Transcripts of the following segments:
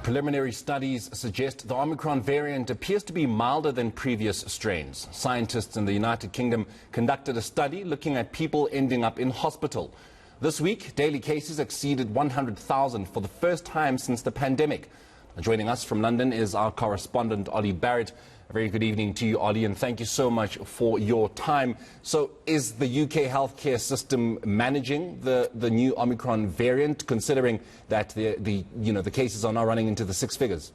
Preliminary studies suggest the Omicron variant appears to be milder than previous strains. Scientists in the United Kingdom conducted a study looking at people ending up in hospital. This week, daily cases exceeded 100,000 for the first time since the pandemic. Joining us from London is our correspondent, Olly Barratt. A very good evening to you, Olly, and thank you so much for your time. So is the UK healthcare system managing the new Omicron variant, considering that the cases are now running into the six figures?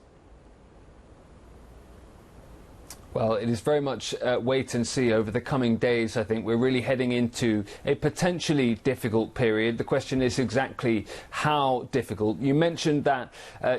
Well, it is very much wait and see over the coming days. I think we're really heading into a potentially difficult period. The question is exactly how difficult. You mentioned that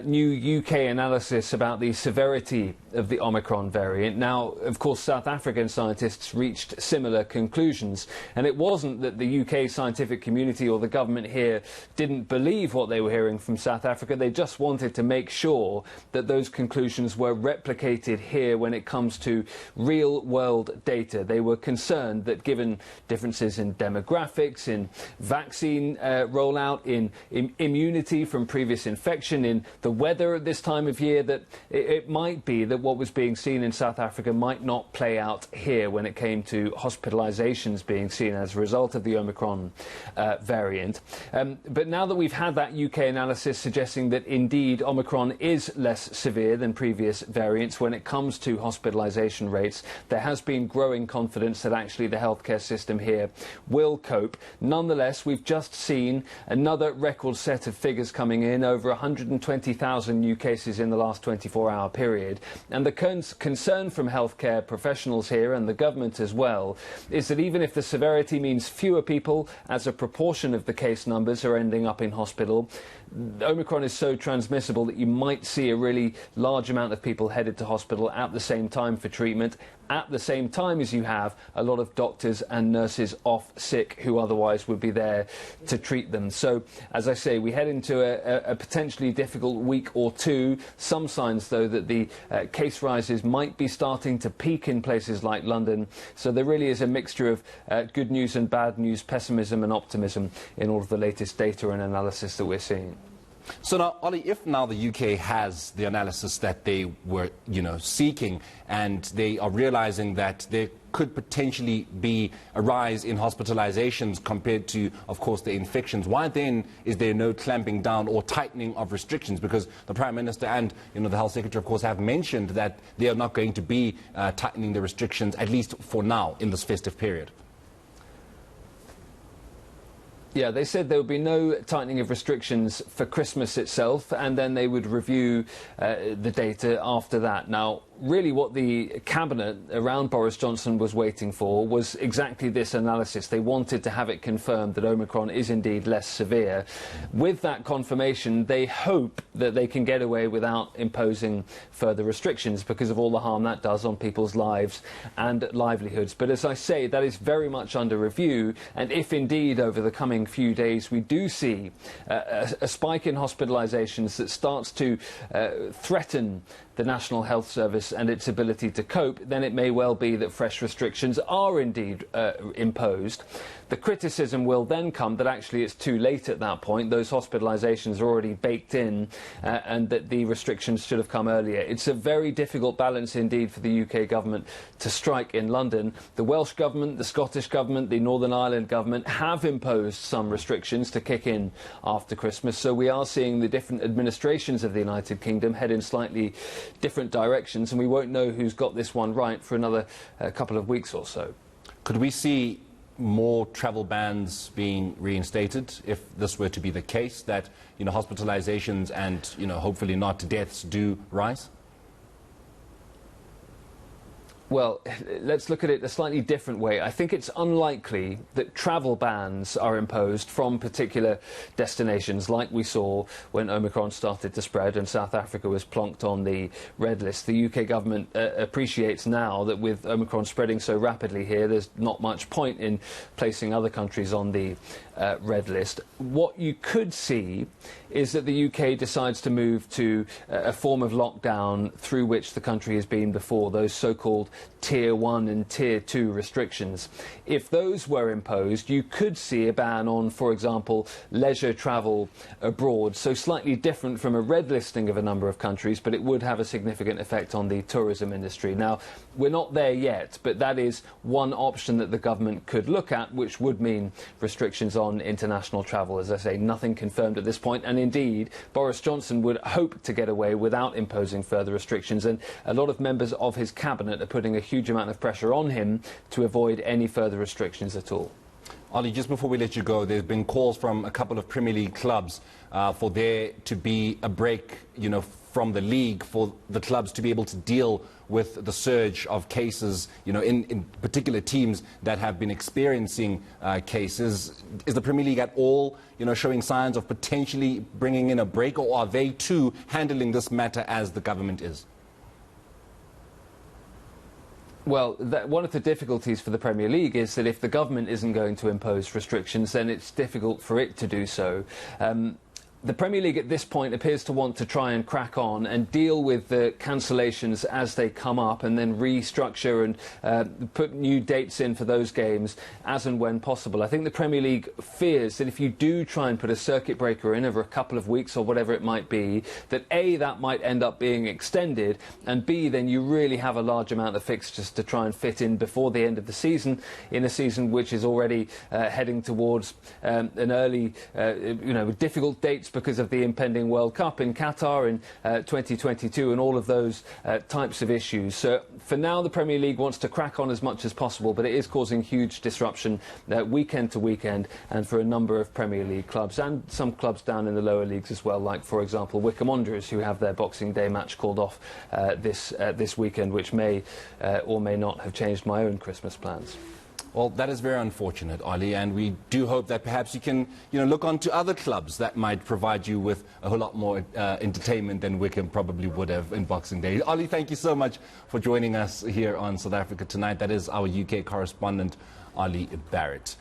new UK analysis about the severity of the Omicron variant. Now, of course, South African scientists reached similar conclusions. And it wasn't that the UK scientific community or the government here didn't believe what they were hearing from South Africa. They just wanted to make sure that those conclusions were replicated here when it comes to real-world data. They were concerned that given differences in demographics, in vaccine rollout, in immunity from previous infection, in the weather at this time of year, that it might be that what was being seen in South Africa might not play out here when it came to hospitalizations being seen as a result of the Omicron variant. But now that we've had that UK analysis suggesting that indeed Omicron is less severe than previous variants when it comes to hospitalization rates, there has been growing confidence that actually the healthcare system here will cope. Nonetheless, we've just seen another record set of figures coming in, over 120,000 new cases in the last 24-hour period. And the concern from healthcare professionals here and the government as well is that even if the severity means fewer people as a proportion of the case numbers are ending up in hospital, Omicron is so transmissible that you might see a really large amount of people headed to hospital at the same time for treatment, at the same time as you have a lot of doctors and nurses off sick who otherwise would be there to treat them. So, as I say, we head into a potentially difficult week or two. Some signs, though, that the case rises might be starting to peak in places like London. So there really is a mixture of good news and bad news, pessimism and optimism in all of the latest data and analysis that we're seeing. So now, Olly, if now the UK has the analysis that they were, seeking, and they are realizing that there could potentially be a rise in hospitalizations compared to, of course, the infections, why then is there no clamping down or tightening of restrictions? Because the Prime Minister and, the Health Secretary, of course, have mentioned that they are not going to be tightening the restrictions, at least for now, in this festive period. Yeah, they said there would be no tightening of restrictions for Christmas itself, and then they would review the data after that. Now, really what the cabinet around Boris Johnson was waiting for was exactly this analysis. They wanted to have it confirmed that Omicron is indeed less severe. With that confirmation, they hope that they can get away without imposing further restrictions because of all the harm that does on people's lives and livelihoods. But as I say, that is very much under review, and if indeed over the coming few days we do see a spike in hospitalizations that starts to threaten the National Health Service and its ability to cope, then it may well be that fresh restrictions are indeed imposed. The criticism will then come that actually it's too late at that point. Those hospitalizations are already baked in and that the restrictions should have come earlier. It's a very difficult balance indeed for the UK government to strike in London. The Welsh government, the Scottish government, the Northern Ireland government have imposed some restrictions to kick in after Christmas. So we are seeing the different administrations of the United Kingdom head in slightly different directions, and we won't know who's got this one right for another couple of weeks or so. Could we see more travel bans being reinstated if this were to be the case, that hospitalizations and hopefully not deaths do rise? Well, let's look at it a slightly different way. I think it's unlikely that travel bans are imposed from particular destinations like we saw when Omicron started to spread and South Africa was plonked on the red list. The UK government appreciates now that with Omicron spreading so rapidly here, there's not much point in placing other countries on the red list. What you could see is that the UK decides to move to a form of lockdown through which the country has been before, those so-called Tier 1 and Tier 2 restrictions. If those were imposed, you could see a ban on, for example, leisure travel abroad, so slightly different from a red listing of a number of countries, but it would have a significant effect on the tourism industry. Now, we're not there yet, but that is one option that the government could look at, which would mean restrictions on international travel. As I say, nothing confirmed at this point, and indeed, Boris Johnson would hope to get away without imposing further restrictions, and a lot of members of his cabinet are putting a huge amount of pressure on him to avoid any further restrictions at all. Olly, just before we let you go, there's been calls from a couple of Premier League clubs for there to be a break, from the league, for the clubs to be able to deal with the surge of cases, in particular teams that have been experiencing cases. Is the Premier League at all, showing signs of potentially bringing in a break, or are they too handling this matter as the government is? Well, one of the difficulties for the Premier League is that if the government isn't going to impose restrictions, then it's difficult for it to do so. The Premier League at this point appears to want to try and crack on and deal with the cancellations as they come up, and then restructure and put new dates in for those games as and when possible. I think the Premier League fears that if you do try and put a circuit breaker in over a couple of weeks or whatever it might be, that A, that might end up being extended, and B, then you really have a large amount of fixtures to try and fit in before the end of the season, in a season which is already heading towards an early, difficult dates because of the impending World Cup in Qatar in 2022 and all of those types of issues. So for now, the Premier League wants to crack on as much as possible, but it is causing huge disruption weekend to weekend, and for a number of Premier League clubs and some clubs down in the lower leagues as well, like, for example, Wycombe Wanderers, who have their Boxing Day match called off this weekend, which may or may not have changed my own Christmas plans. Well, that is very unfortunate, Olly, and we do hope that perhaps you can, look on to other clubs that might provide you with a whole lot more entertainment than Wycombe probably would have in Boxing Day. Olly, thank you so much for joining us here on South Africa Tonight. That is our UK correspondent, Olly Barratt.